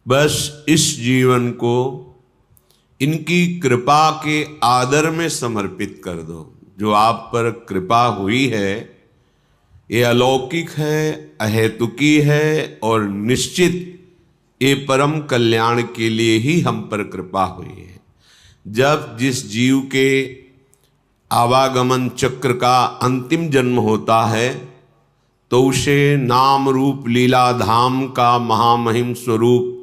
बस इस जीवन को इनकी कृपा के आदर में समर्पित कर दो। जो आप पर कृपा हुई है ये अलौकिक है, अहेतुकी है और निश्चित ये परम कल्याण के लिए ही हम पर कृपा हुई है। जब जिस जीव के आवागमन चक्र का अंतिम जन्म होता है तो उसे नाम रूप लीला धाम का महामहिम स्वरूप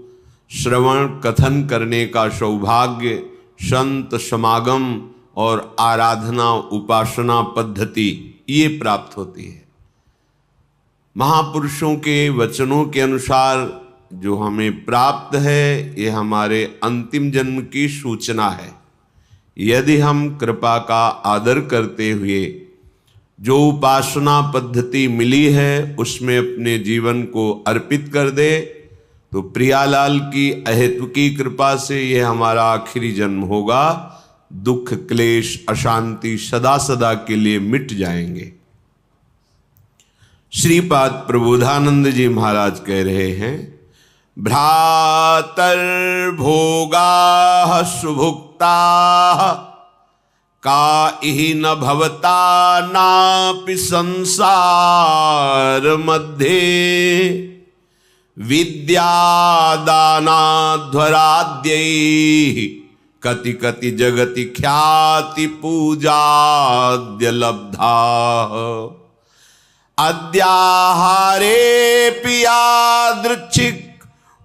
श्रवण कथन करने का सौभाग्य, संत समागम और आराधना उपासना पद्धति ये प्राप्त होती है। महापुरुषों के वचनों के अनुसार जो हमें प्राप्त है ये हमारे अंतिम जन्म की सूचना है। यदि हम कृपा का आदर करते हुए जो उपासना पद्धति मिली है उसमें अपने जीवन को अर्पित कर दे तो प्रियालाल की अहेतुकी कृपा से यह हमारा आखिरी जन्म होगा। दुख क्लेश अशांति सदा सदा के लिए मिट जाएंगे। श्रीपाद प्रबोधानंद जी महाराज कह रहे हैं, भ्रातर भोगा सुभुक्ता का इहि न भवता नापि संसार मध्ये विद्यादानाध्वराद्यै कति कति जगति ख्याति पूजाद्य लब्धा अद्याहारे पियादृच्छिक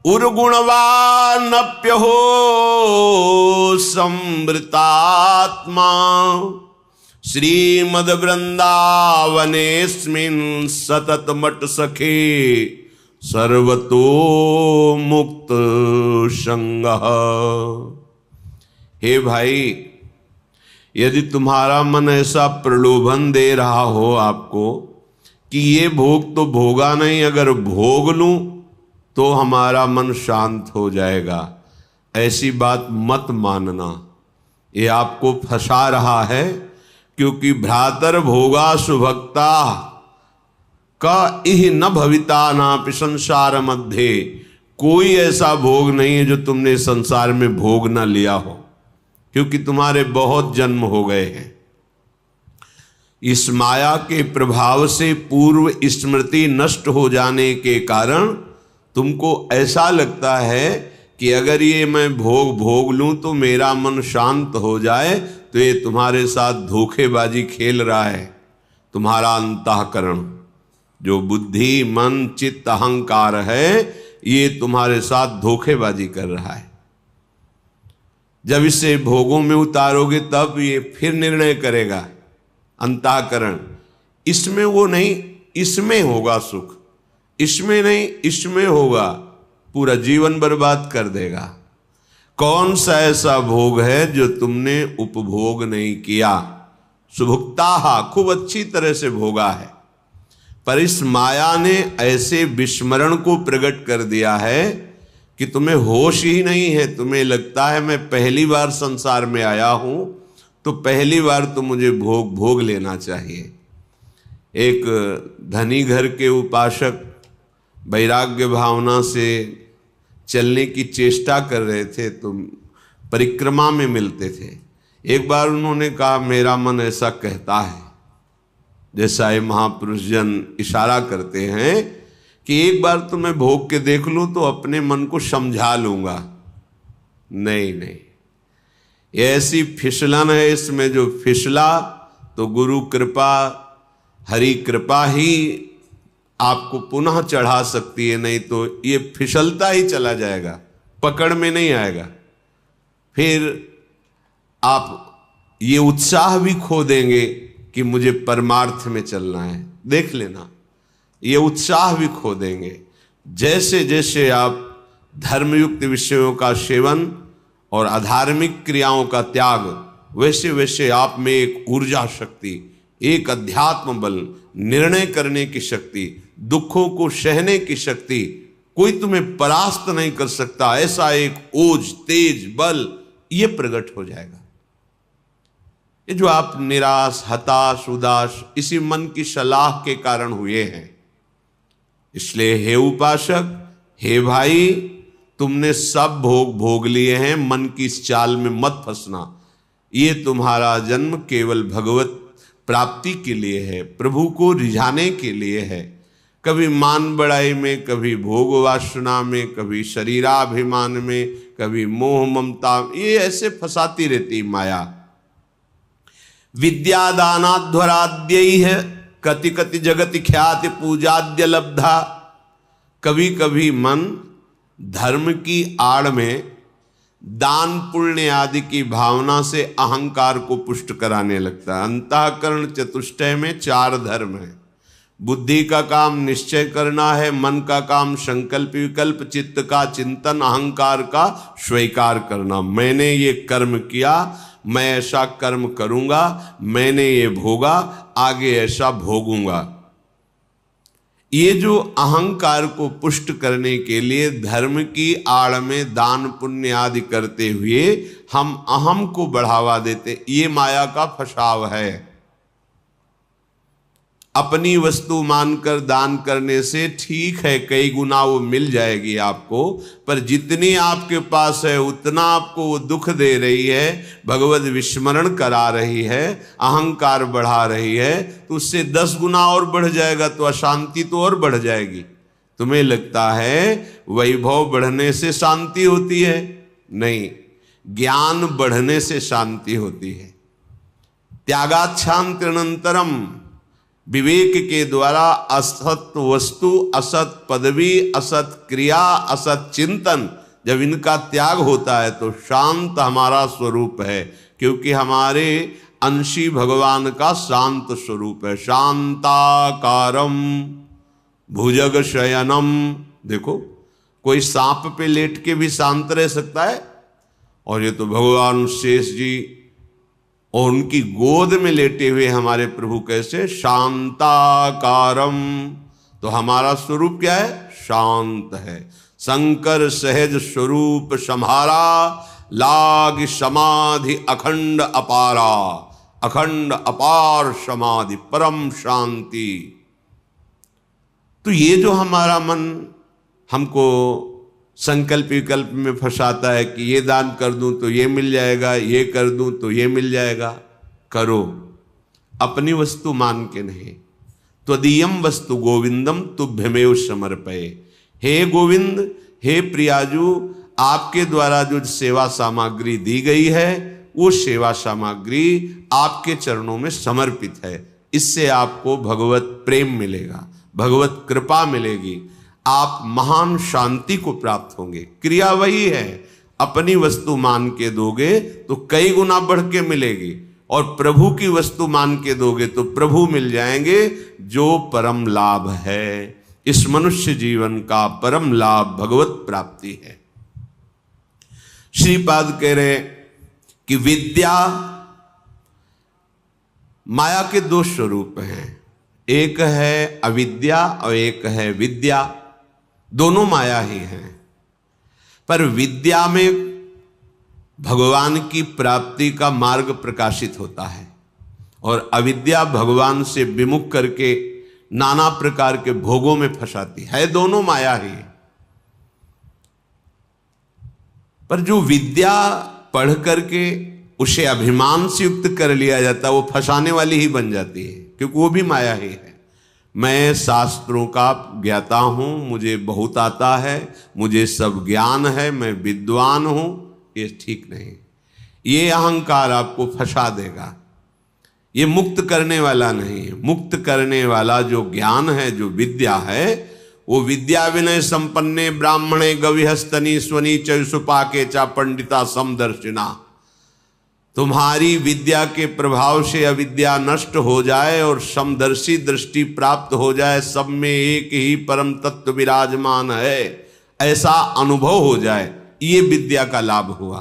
उर्गुणवानप्यहो समृतात्मा श्रीमद वृंदावनेस्मिन् सतत मट सखे सर्वतो मुक्त संगः। हे भाई, यदि तुम्हारा मन ऐसा प्रलोभन दे रहा हो आपको कि ये भोग तो भोगा नहीं, अगर भोग लूं तो हमारा मन शांत हो जाएगा, ऐसी बात मत मानना। ये आपको फंसा रहा है, क्योंकि भ्रातर भोगा सुभक्ता का इह न भविता नापि संसार मध्य, कोई ऐसा भोग नहीं है जो तुमने संसार में भोग न लिया हो, क्योंकि तुम्हारे बहुत जन्म हो गए हैं। इस माया के प्रभाव से पूर्व स्मृति नष्ट हो जाने के कारण तुमको ऐसा लगता है कि अगर ये मैं भोग लूं तो मेरा मन शांत हो जाए, तो ये तुम्हारे साथ धोखेबाजी खेल रहा है। तुम्हारा अंतःकरण जो बुद्धि मन चित्त अहंकार है ये तुम्हारे साथ धोखेबाजी कर रहा है। जब इसे भोगों में उतारोगे तब ये फिर निर्णय करेगा। अंतःकरण इसमें वो नहीं, इसमें होगा सुख, इसमें नहीं इसमें होगा, पूरा जीवन बर्बाद कर देगा। कौन सा ऐसा भोग है जो तुमने उपभोग नहीं किया? सुभुक्ता खूब अच्छी तरह से भोगा है, पर इस माया ने ऐसे विस्मरण को प्रकट कर दिया है कि तुम्हें होश ही नहीं है। तुम्हें लगता है मैं पहली बार संसार में आया हूं तो पहली बार तो मुझे भोग लेना चाहिए। एक धनी घर के उपासक वैराग्य भावना से चलने की चेष्टा कर रहे थे तो परिक्रमा में मिलते थे। एक बार उन्होंने कहा, मेरा मन ऐसा कहता है, जैसा ये महापुरुष जन इशारा करते हैं कि एक बार तो मैं भोग के देख लूं तो अपने मन को समझा लूंगा। नहीं, ये ऐसी फिसलन है, इसमें जो फिसला तो गुरु कृपा हरि कृपा ही आपको पुनः चढ़ा सकती है, नहीं तो ये फिसलता ही चला जाएगा, पकड़ में नहीं आएगा। फिर आप ये उत्साह भी खो देंगे कि मुझे परमार्थ में चलना है। देख लेना, ये उत्साह भी खो देंगे। जैसे जैसे आप धर्मयुक्त विषयों का सेवन और अधार्मिक क्रियाओं का त्याग, वैसे वैसे आप में एक ऊर्जा शक्ति, एक अध्यात्म बल, निर्णय करने की शक्ति, दुखों को सहने की शक्ति, कोई तुम्हें परास्त नहीं कर सकता, ऐसा एक ओज तेज बल ये प्रकट हो जाएगा। ये जो आप निराश हताश उदास इसी मन की सलाह के कारण हुए हैं। इसलिए हे उपासक, हे भाई, तुमने सब भोग भोग लिए हैं, मन की इस चाल में मत फंसना। ये तुम्हारा जन्म केवल भगवत प्राप्ति के लिए है, प्रभु को रिझाने के लिए है। कभी मान बड़ाई में, कभी भोग वासना में, कभी शरीराभिमान में, कभी मोह ममता, ये ऐसे फंसाती रहती माया। विद्यादानाध्वराद्यैः कति कति जगति ख्याति पूजाद्य लब्धा। कभी कभी मन धर्म की आड़ में दान पुण्य आदि की भावना से अहंकार को पुष्ट कराने लगता है। अंतःकरण चतुष्टय में 4 धर्म है। बुद्धि का काम निश्चय करना है, मन का काम संकल्प विकल्प, चित्त का चिंतन, अहंकार का स्वीकार करना। मैंने ये कर्म किया, मैं ऐसा कर्म करूंगा, मैंने ये भोगा, आगे ऐसा भोगूंगा। ये जो अहंकार को पुष्ट करने के लिए धर्म की आड़ में दान पुण्य आदि करते हुए हम अहम को बढ़ावा देते, ये माया का फसाव है। अपनी वस्तु मानकर दान करने से ठीक है, कई गुना वो मिल जाएगी आपको, पर जितनी आपके पास है उतना आपको वो दुख दे रही है, भगवत विस्मरण करा रही है, अहंकार बढ़ा रही है, तो उससे 10 गुना और बढ़ जाएगा, तो अशांति तो और बढ़ जाएगी। तुम्हें लगता है वैभव बढ़ने से शांति होती है? नहीं, ज्ञान बढ़ने से शांति होती है। त्यागाच्छांत्यनंतरम, विवेक के द्वारा असत वस्तु, असत पदवी, असत क्रिया, असत चिंतन, जब इनका त्याग होता है तो शांत हमारा स्वरूप है, क्योंकि हमारे अंशी भगवान का शांत स्वरूप है। शांताकारम भुजग शयनम। देखो, कोई सांप पे लेट के भी शांत रह सकता है, और ये तो भगवान शेष जी और उनकी गोद में लेटे हुए हमारे प्रभु कैसे शांताकारम। तो हमारा स्वरूप क्या है? शांत है। शंकर सहज स्वरूप सम्हारा, लाग समाधि अखंड अपारा। अखंड अपार समाधि, परम शांति। तो ये जो हमारा मन हमको संकल्प विकल्प में फंसाता है कि ये दान कर दूं तो ये मिल जाएगा, ये कर दूं तो ये मिल जाएगा, करो, अपनी वस्तु मान के नहीं। त्वदीयम वस्तु गोविंदम तुभ्यमेव समर्पये। हे गोविंद, हे प्रियाजू, आपके द्वारा जो सेवा सामग्री दी गई है वो सेवा सामग्री आपके चरणों में समर्पित है। इससे आपको भगवत प्रेम मिलेगा, भगवत कृपा मिलेगी, आप महान शांति को प्राप्त होंगे। क्रिया वही है, अपनी वस्तु मान के दोगे तो कई गुना बढ़ के मिलेगी, और प्रभु की वस्तु मान के दोगे तो प्रभु मिल जाएंगे, जो परम लाभ है। इस मनुष्य जीवन का परम लाभ भगवत प्राप्ति है। श्रीपाद कह रहे कि विद्या, माया के 2 स्वरूप हैं, एक है अविद्या और एक है विद्या। दोनों माया ही हैं, पर विद्या में भगवान की प्राप्ति का मार्ग प्रकाशित होता है, और अविद्या भगवान से विमुख करके नाना प्रकार के भोगों में फंसाती है। दोनों माया ही। पर जो विद्या पढ़ करके उसे अभिमान से युक्त कर लिया जाता है, वो फंसाने वाली ही बन जाती है, क्योंकि वो भी माया ही है। मैं शास्त्रों का ज्ञाता हूँ, मुझे बहुत आता है, मुझे सब ज्ञान है, मैं विद्वान हूँ, ये ठीक नहीं। ये अहंकार आपको फंसा देगा, ये मुक्त करने वाला नहीं है। मुक्त करने वाला जो ज्ञान है, जो विद्या है, वो विद्या विनय संपन्ने ब्राह्मणे गविहस्तनी स्वनी चुपाके चा पंडिता समदर्शिना। तुम्हारी विद्या के प्रभाव से अविद्या नष्ट हो जाए और समदर्शी दृष्टि प्राप्त हो जाए, सब में एक ही परम तत्व विराजमान है, ऐसा अनुभव हो जाए, ये विद्या का लाभ हुआ।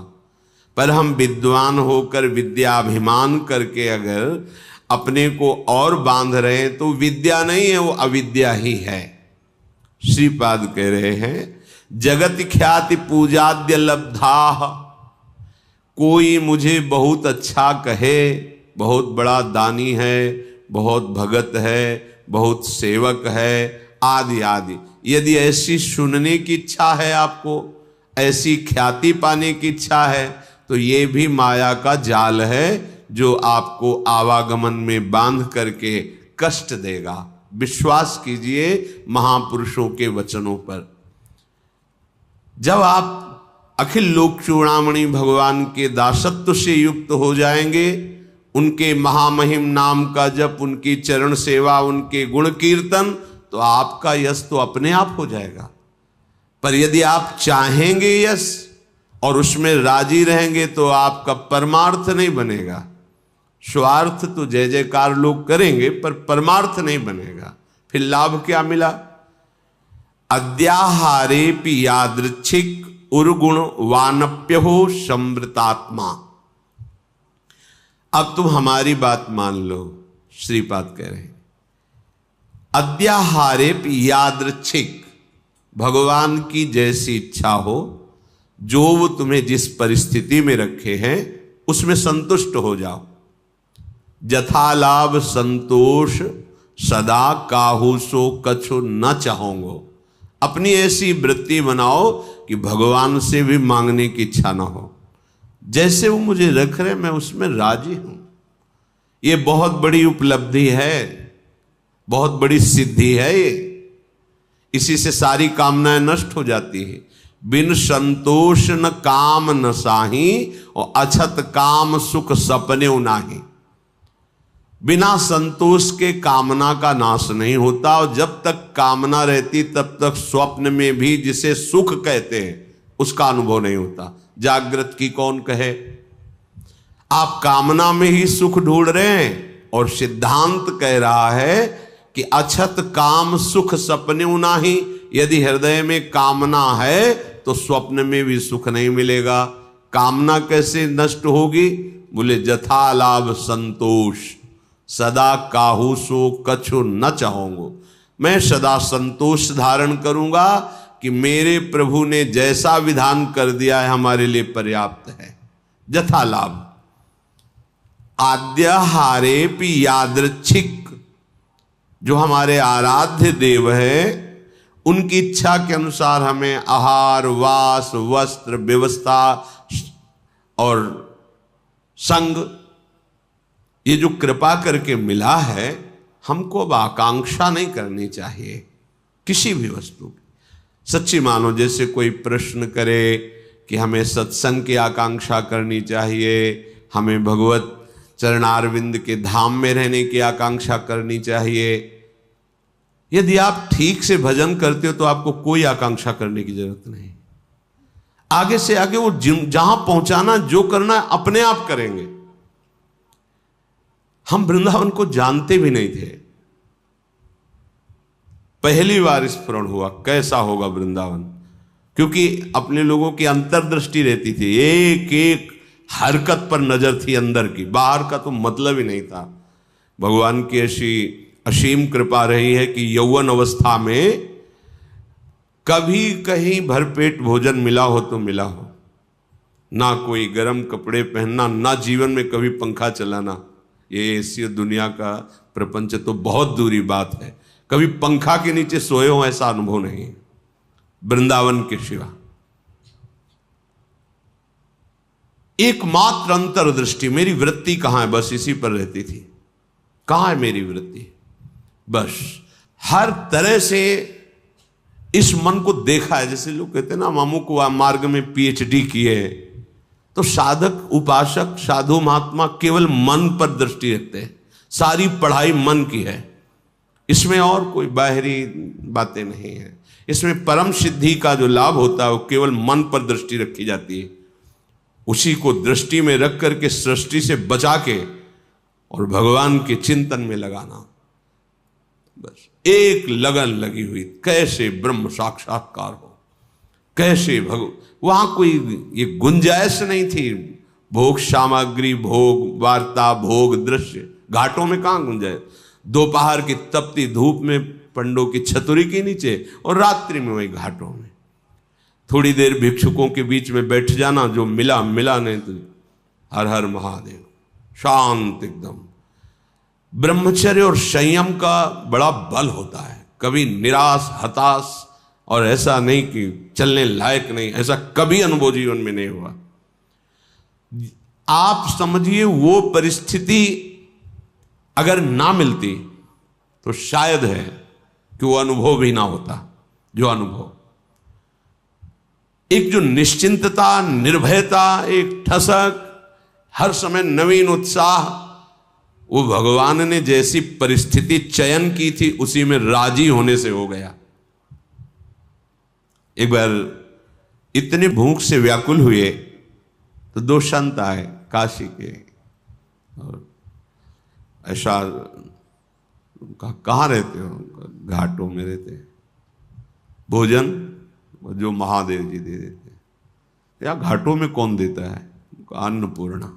पर हम विद्वान होकर विद्याभिमान करके अगर अपने को और बांध रहे हैं तो विद्या नहीं है, वो अविद्या ही है। श्रीपाद कह रहे हैं जगत ख्याति पूजाद्य लब्धा। कोई मुझे बहुत अच्छा कहे, बहुत बड़ा दानी है, बहुत भगत है, बहुत सेवक है, आदि आदि, यदि ऐसी सुनने की इच्छा है आपको, ऐसी ख्याति पाने की इच्छा है, तो ये भी माया का जाल है जो आपको आवागमन में बांध करके कष्ट देगा। विश्वास कीजिए महापुरुषों के वचनों पर। जब आप अखिल लोक चूड़ामणि भगवान के दासत्व से युक्त हो जाएंगे, उनके महामहिम नाम का जप, उनकी चरण सेवा, उनके गुण कीर्तन, तो आपका यश तो अपने आप हो जाएगा। पर यदि आप चाहेंगे यश और उसमें राजी रहेंगे तो आपका परमार्थ नहीं बनेगा। स्वार्थ तो जय जयकार लोग करेंगे पर परमार्थ नहीं बनेगा। फिर लाभ क्या मिला? अद्याहारेपि यादृच्छिक उर्गुण वानप्य हो समृतात्मा। अब तुम हमारी बात मान लो, श्रीपाद कह रहे हैं अद्याहारेपि यादृच्छिक, भगवान की जैसी इच्छा हो, जो वो तुम्हें जिस परिस्थिति में रखे हैं उसमें संतुष्ट हो जाओ। जथा लाभ संतोष सदा काहू सो कछु न चाहोगे। अपनी ऐसी वृत्ति बनाओ कि भगवान से भी मांगने की इच्छा ना हो। जैसे वो मुझे रख रहे मैं उसमें राजी हूं। ये बहुत बड़ी उपलब्धि है, बहुत बड़ी सिद्धि है ये। इसी से सारी कामनाएं नष्ट हो जाती है। बिन संतोष न काम न साही, और अछत काम सुख सपने नाही। बिना संतोष के कामना का नाश नहीं होता, और जब तक कामना रहती तब तक स्वप्न में भी जिसे सुख कहते हैं उसका अनुभव नहीं होता। जागृत की कौन कहे? आप कामना में ही सुख ढूंढ रहे हैं, और सिद्धांत कह रहा है कि अछत काम सुख सपने नाही। यदि हृदय में कामना है तो स्वप्न में भी सुख नहीं मिलेगा। कामना कैसे नष्ट होगी? बोले जथा लाभ संतोष सदा काहू सो कछु न चाहोगे। मैं सदा संतोष धारण करूंगा कि मेरे प्रभु ने जैसा विधान कर दिया है हमारे लिए पर्याप्त है। जथा लाभ आद्याहारेपि यादृच्छिक, जो हमारे आराध्य देव है उनकी इच्छा के अनुसार हमें आहार वास वस्त्र व्यवस्था और संग, ये जो कृपा करके मिला है, हमको अब आकांक्षा नहीं करनी चाहिए किसी भी वस्तु की। सच्ची मानो जैसे कोई प्रश्न करे कि हमें सत्संग की आकांक्षा करनी चाहिए, हमें भगवत चरणारविंद के धाम में रहने की आकांक्षा करनी चाहिए। यदि आप ठीक से भजन करते हो तो आपको कोई आकांक्षा करने की जरूरत नहीं। आगे से आगे वो जहां पहुंचाना जो करना अपने आप करेंगे। हम वृंदावन को जानते भी नहीं थे, पहली बार स्मरण हुआ कैसा होगा वृंदावन, क्योंकि अपने लोगों की अंतर्दृष्टि रहती थी, एक एक हरकत पर नजर थी अंदर की, बाहर का तो मतलब ही नहीं था। भगवान की ऐसी असीम कृपा रही है कि यौवन अवस्था में कभी कहीं भरपेट भोजन मिला हो तो मिला हो, ना कोई गर्म कपड़े पहनना, ना जीवन में कभी पंखा चलाना। ये ऐसी दुनिया का प्रपंच तो बहुत दूरी बात है, कभी पंखा के नीचे सोए हो ऐसा अनुभव नहीं वृंदावन के सिवा। एकमात्र अंतर्दृष्टि, मेरी वृत्ति कहां है, बस इसी पर रहती थी। कहां है मेरी वृत्ति? बस हर तरह से इस मन को देखा है। जैसे लोग कहते हैं ना, मामू को मार्ग में पीएचडी किए, तो साधक उपासक साधु महात्मा केवल मन पर दृष्टि रखते हैं। सारी पढ़ाई मन की है, इसमें और कोई बाहरी बातें नहीं है। इसमें परम सिद्धि का जो लाभ होता है वो केवल मन पर दृष्टि रखी जाती है। उसी को दृष्टि में रख करके सृष्टि से बचा के और भगवान के चिंतन में लगाना, बस एक लगन लगी हुई, कैसे ब्रह्म साक्षात्कार हो, कैसे वहां कोई ये गुंजाइश नहीं थी। भोग सामग्री, भोग वार्ता, भोग दृश्य, घाटों में कहां गुंजाइश? दोपहर की तपती धूप में पंडों की छतरी के नीचे, और रात्रि में वही घाटों में थोड़ी देर भिक्षुकों के बीच में बैठ जाना, जो मिला मिला, नहीं तो हर हर महादेव, शांत एकदम। ब्रह्मचर्य और संयम का बड़ा बल होता है। कभी निराश हताश और ऐसा नहीं कि चलने लायक नहीं, ऐसा कभी अनुभव जीवन में नहीं हुआ। आप समझिए वो परिस्थिति अगर ना मिलती तो शायद है कि वो अनुभव भी ना होता। जो अनुभव, एक जो निश्चिंतता, निर्भयता, एक ठसक, हर समय नवीन उत्साह, वो भगवान ने जैसी परिस्थिति चयन की थी उसी में राजी होने से हो गया। एक बार इतने भूख से व्याकुल हुए तो दो संत आए काशी के, और ऐसा कहाँ रहते हो? घाटों में रहते। भोजन जो महादेव जी दे देते। या घाटों में कौन देता है? अन्नपूर्णा।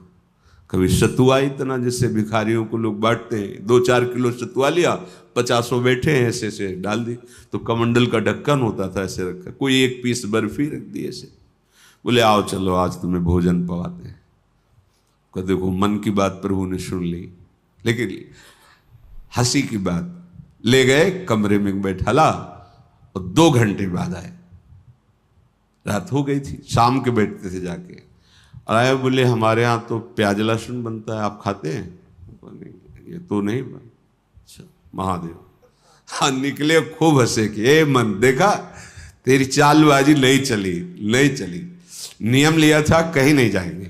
कभी सतुआ, इतना जिससे भिखारियों को लोग बांटते हैं, 2-4 किलो सतुआ लिया, 50 बैठे हैं, ऐसे से डाल दी। तो कमंडल का ढक्कन होता था, ऐसे रखा, कोई 1 पीस बर्फी रख दी ऐसे, बोले आओ चलो आज तुम्हें भोजन पवाते हैं। देखो मन की बात प्रभु ने सुन ली, लेकिन हंसी की बात, ले गए कमरे में बैठाला और 2 घंटे बाद आए। रात हो गई थी, शाम के बैठते थे जाके, और आए, बोले हमारे यहाँ तो प्याज लहसुन बनता है, आप खाते हैं? नहीं, ये तो नहीं बन। अच्छा महादेव। हाँ, निकले, खूब हंसे कि ए मन, देखा तेरी चालबाजी नहीं चली। नियम लिया था कहीं नहीं जाएंगे,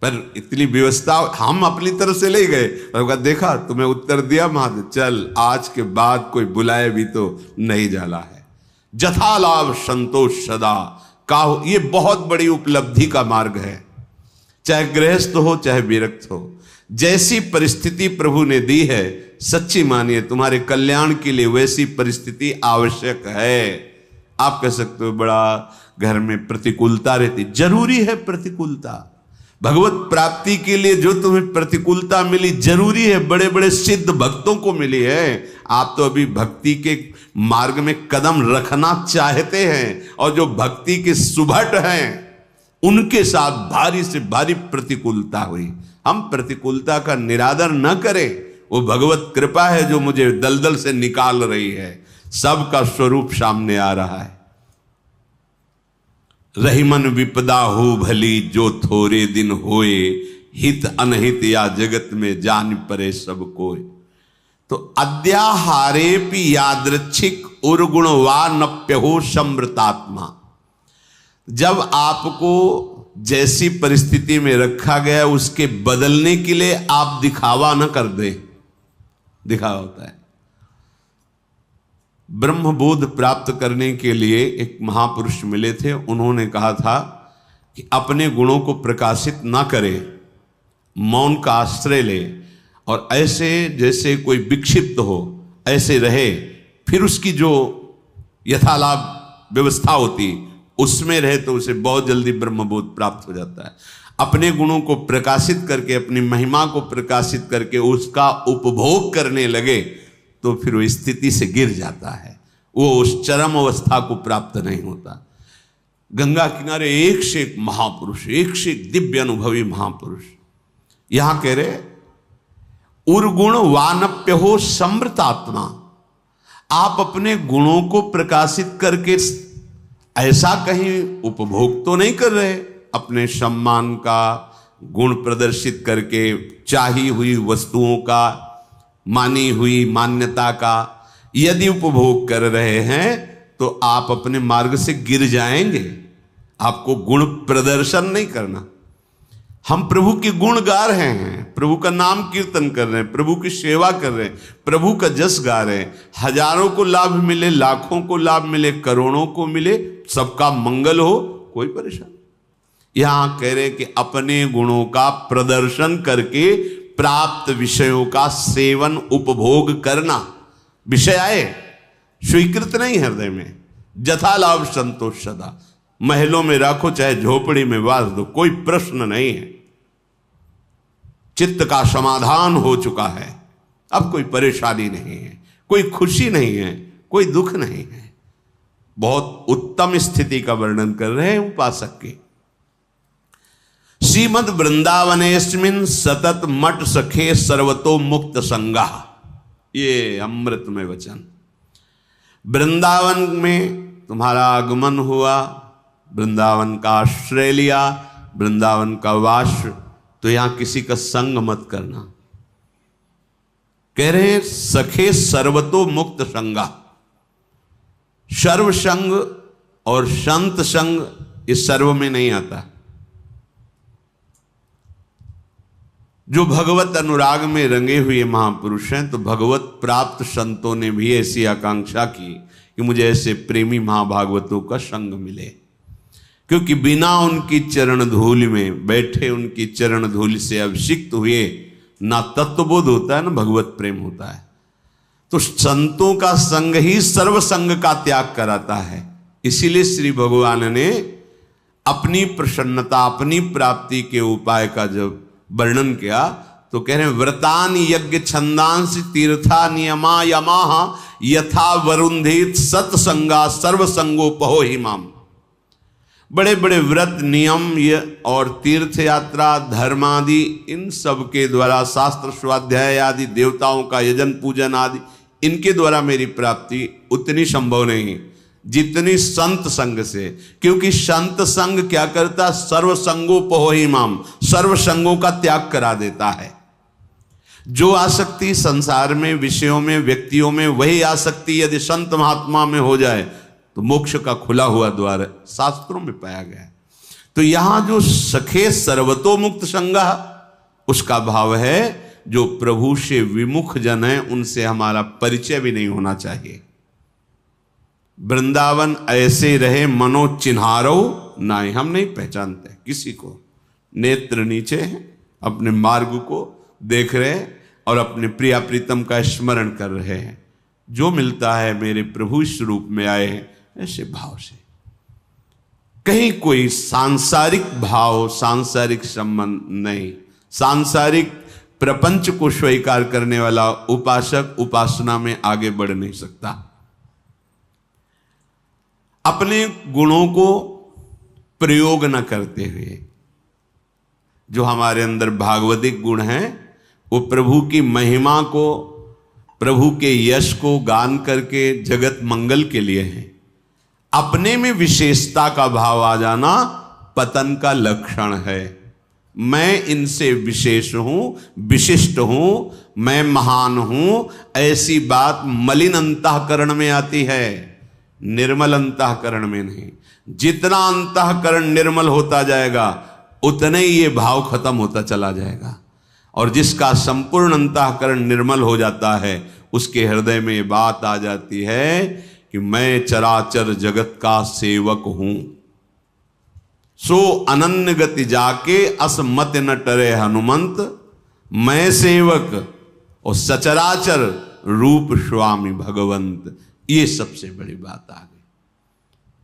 पर इतनी व्यवस्था हम अपनी तरफ से ले गए, और देखा तुम्हें उत्तर दिया महादेव, चल आज के बाद कोई बुलाए भी तो नहीं जाला है। जथा लाभ संतोष सदा काहू, ये बहुत बड़ी उपलब्धि का मार्ग है। चाहे गृहस्थ हो चाहे विरक्त हो, जैसी परिस्थिति प्रभु ने दी है, सच्ची मानिए तुम्हारे कल्याण के लिए वैसी परिस्थिति आवश्यक है। आप कह सकते हो बड़ा घर में प्रतिकूलता रहती, जरूरी है प्रतिकूलता। भगवत प्राप्ति के लिए जो तुम्हें प्रतिकूलता मिली जरूरी है, बड़े बड़े सिद्ध भक्तों को मिली है। आप तो अभी भक्ति के मार्ग में कदम रखना चाहते हैं, और जो भक्ति के सुभट हैं उनके साथ भारी से भारी प्रतिकूलता हुई। हम प्रतिकूलता का निरादर न करें, वो भगवत कृपा है जो मुझे दलदल से निकाल रही है। सबका स्वरूप सामने आ रहा है। रहीमन विपदा हो भली, जो थोड़े दिन होए, हित अनहित या जगत में जान परे सब कोय। तो अद्याहारेपि यादृच्छिक उर्गुण वा नप्यहो समृतात्मा। जब आपको जैसी परिस्थिति में रखा गया उसके बदलने के लिए आप दिखावा न कर दे। दिखावा होता है। ब्रह्मबोध प्राप्त करने के लिए एक महापुरुष मिले थे, उन्होंने कहा था कि अपने गुणों को प्रकाशित ना करे, मौन का आश्रय ले, और ऐसे जैसे कोई विक्षिप्त हो ऐसे रहे, फिर उसकी जो यथालाभ व्यवस्था होती उसमें रहे तो उसे बहुत जल्दी ब्रह्मबोध प्राप्त हो जाता है। अपने गुणों को प्रकाशित करके, अपनी महिमा को प्रकाशित करके उसका उपभोग करने लगे तो फिर वो स्थिति से गिर जाता है, वो उस चरम अवस्था को प्राप्त नहीं होता। गंगा किनारे एक से एक महापुरुष, एक से एक दिव्य अनुभवी महापुरुष, यहां कह रहे उर्गुण वानप्य हो समृतात्मा। आप अपने गुणों को प्रकाशित करके ऐसा कहीं उपभोग तो नहीं कर रहे, अपने सम्मान का गुण प्रदर्शित करके, चाही हुई वस्तुओं का, मानी हुई मान्यता का यदि उपभोग कर रहे हैं तो आप अपने मार्ग से गिर जाएंगे। आपको गुण प्रदर्शन नहीं करना। हम प्रभु के गुण गा रहे हैं, प्रभु का नाम कीर्तन कर रहे हैं, प्रभु की सेवा कर रहे हैं, प्रभु का जस गा रहे हैं। हजारों को लाभ मिले, लाखों को लाभ मिले, करोड़ों को मिले, सबका मंगल हो, कोई परेशानी। यहां कह रहे कि अपने गुणों का प्रदर्शन करके प्राप्त विषयों का सेवन उपभोग करना, विषय आए स्वीकृत नहीं हृदय में, जथा लाभ संतोष सदा। महलों में राखो चाहे झोपड़ी में वास दो, कोई प्रश्न नहीं है। चित्त का समाधान हो चुका है, अब कोई परेशानी नहीं है, कोई खुशी नहीं है, कोई दुख नहीं है। बहुत उत्तम स्थिति का वर्णन कर रहे हैं उपासक के। श्रीमद वृंदावनेस्मिन् सतत मठ सखे सर्वतो मुक्त संगा। ये अमृतमय वचन। वृंदावन में तुम्हारा आगमन हुआ, वृंदावन का आश्रय लिया, वृंदावन का वास, तो यहां किसी का संग मत करना। कह रहे हैं सखे सर्वतो मुक्त संगा। सर्व संग और संत संग इस सर्व में नहीं आता। जो भगवत अनुराग में रंगे हुए महापुरुष हैं, तो भगवत प्राप्त संतों ने भी ऐसी आकांक्षा की कि मुझे ऐसे प्रेमी महाभागवतों का संग मिले, क्योंकि बिना उनकी चरण धूलि में बैठे, उनकी चरण धूलि से अभिषिक्त हुए ना तत्वबोध होता है, ना भगवत प्रेम होता है। तो संतों का संग ही सर्व संग का त्याग कराता है। इसीलिए श्री भगवान ने अपनी प्रसन्नता, अपनी प्राप्ति के उपाय का जब वर्णन किया तो कह रहे हैं व्रतान यज्ञ छंदांस तीर्था नियमा यमाह यथा वरुंधित सत्संगा सर्वसंगोपहो हिमाम। बड़े बड़े व्रत नियम और तीर्थ यात्रा धर्म आदि, इन सब के द्वारा शास्त्र स्वाध्याय आदि, देवताओं का यजन पूजन आदि, इनके द्वारा मेरी प्राप्ति उतनी संभव नहीं जितनी संत संग से। क्योंकि संत संग क्या करता, सर्व संगोपहो हिमाम, सर्व संगों का त्याग करा देता है। जो आसक्ति संसार में, विषयों में, व्यक्तियों में, वही आसक्ति यदि संत महात्मा में हो जाए तो मोक्ष का खुला हुआ द्वार शास्त्रों में पाया गया है। तो यहां जो सखे सर्वतो मुक्त संगा, उसका भाव है जो प्रभु से विमुख जन है उनसे हमारा परिचय भी नहीं होना चाहिए। वृंदावन ऐसे रहे मनो चिन्हारो नाई, हम नहीं पहचानते किसी को, नेत्र नीचे हैं, अपने मार्ग को देख रहे हैं और अपने प्रिया प्रीतम का स्मरण कर रहे हैं। जो मिलता है मेरे प्रभु इस रूप में आए हैं, ऐसे भाव से। कहीं कोई सांसारिक भाव, सांसारिक संबंध नहीं। सांसारिक प्रपंच को स्वीकार करने वाला उपासक उपासना में आगे बढ़ नहीं सकता। अपने गुणों को प्रयोग न करते हुए, जो हमारे अंदर भागवतिक गुण हैं, वो प्रभु की महिमा को, प्रभु के यश को गान करके जगत मंगल के लिए हैं। अपने में विशेषता का भाव आ जाना पतन का लक्षण है। मैं इनसे विशेष हूं, विशिष्ट हूं, मैं महान हूं, ऐसी बात मलिन अंतःकरण में आती है, निर्मल अंतःकरण में नहीं। जितना अंतःकरण निर्मल होता जाएगा उतने ही ये भाव खत्म होता चला जाएगा। और जिसका संपूर्ण अंतःकरण निर्मल हो जाता है, उसके हृदय में ये बात आ जाती है कि मैं चराचर जगत का सेवक हूं। सो अनन्य गति जाके असमत न टरे हनुमंत, मैं सेवक और सचराचर रूप स्वामी भगवंत। ये सबसे बड़ी बात आ गई।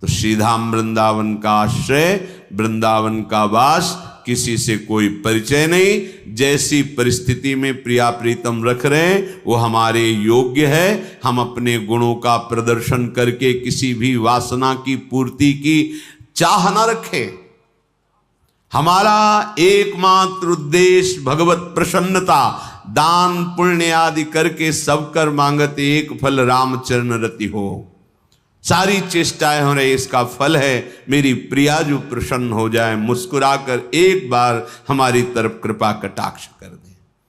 तो श्रीधाम वृंदावन का आश्रय, वृंदावन का वास, किसी से कोई परिचय नहीं। जैसी परिस्थिति में प्रिया प्रीतम रख रहे हैं वो हमारे योग्य है। हम अपने गुणों का प्रदर्शन करके किसी भी वासना की पूर्ति की चाह न रखें। हमारा एकमात्र उद्देश्य भगवत प्रसन्नता, दान पुण्य आदि करके सब कर मांगत एक फल रामचरण रति हो। सारी चेष्टाएं हो रही, इसका फल है मेरी प्रिया जो प्रसन्न हो जाए, मुस्कुराकर एक बार हमारी तरफ कृपा कटाक्ष कर दे।